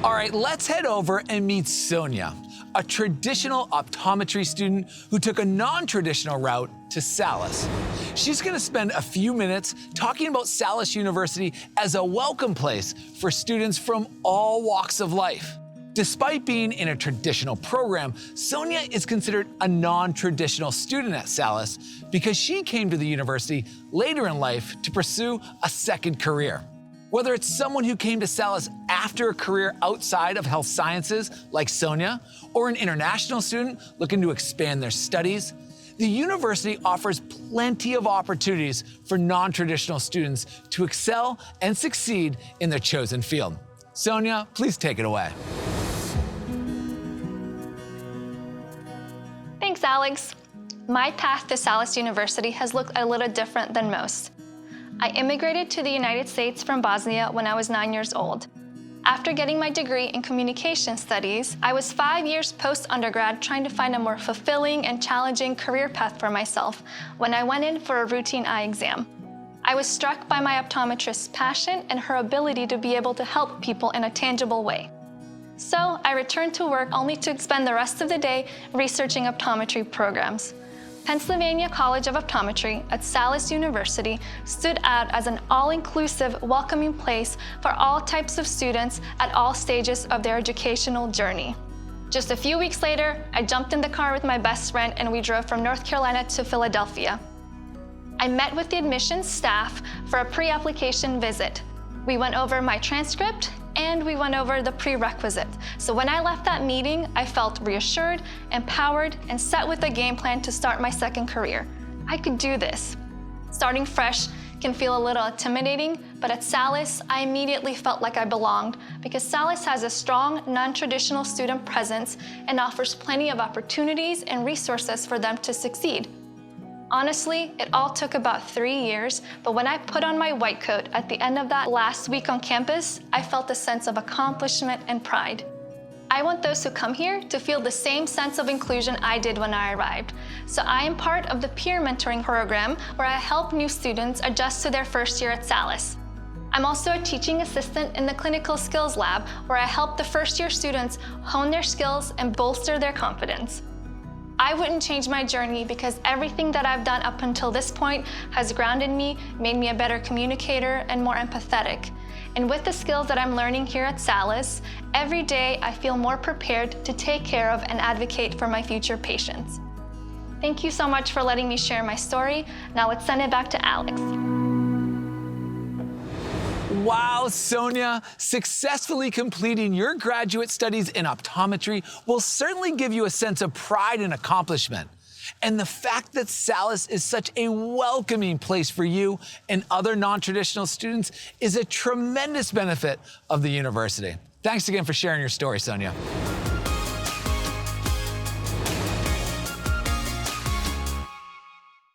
All right, let's head over and meet Sonia, a traditional optometry student who took a non-traditional route to Salus. She's going to spend a few minutes talking about Salus University as a welcome place for students from all walks of life. Despite being in a traditional program, Sonia is considered a non-traditional student at Salus because she came to the university later in life to pursue a second career. Whether it's someone who came to Salus after a career outside of health sciences, like Sonia, or an international student looking to expand their studies, the university offers plenty of opportunities for non-traditional students to excel and succeed in their chosen field. Sonia, please take it away. Thanks, Alex. My path to Salus University has looked a little different than most. I immigrated to the United States from Bosnia when I was 9 years old. After getting my degree in communication studies, I was 5 years post-undergrad trying to find a more fulfilling and challenging career path for myself when I went in for a routine eye exam. I was struck by my optometrist's passion and her ability to be able to help people in a tangible way. So I returned to work only to spend the rest of the day researching optometry programs. Pennsylvania College of Optometry at Salus University stood out as an all-inclusive, welcoming place for all types of students at all stages of their educational journey. Just a few weeks later, I jumped in the car with my best friend and we drove from North Carolina to Philadelphia. I met with the admissions staff for a pre-application visit. We went over my transcript and we went over the prerequisites. So when I left that meeting, I felt reassured, empowered, and set with a game plan to start my second career. I could do this. Starting fresh can feel a little intimidating, but at Salus, I immediately felt like I belonged because Salus has a strong, non-traditional student presence and offers plenty of opportunities and resources for them to succeed. Honestly, it all took about 3 years, but when I put on my white coat at the end of that last week on campus, I felt a sense of accomplishment and pride. I want those who come here to feel the same sense of inclusion I did when I arrived. So I am part of the peer mentoring program where I help new students adjust to their first year at Salus. I'm also a teaching assistant in the clinical skills lab where I help the first-year students hone their skills and bolster their confidence. I wouldn't change my journey because everything that I've done up until this point has grounded me, made me a better communicator, and more empathetic. And with the skills that I'm learning here at Salus, every day I feel more prepared to take care of and advocate for my future patients. Thank you so much for letting me share my story. Now let's send it back to Alex. Wow, Sonia, successfully completing your graduate studies in optometry will certainly give you a sense of pride and accomplishment. And the fact that Salus is such a welcoming place for you and other non-traditional students is a tremendous benefit of the university. Thanks again for sharing your story, Sonia.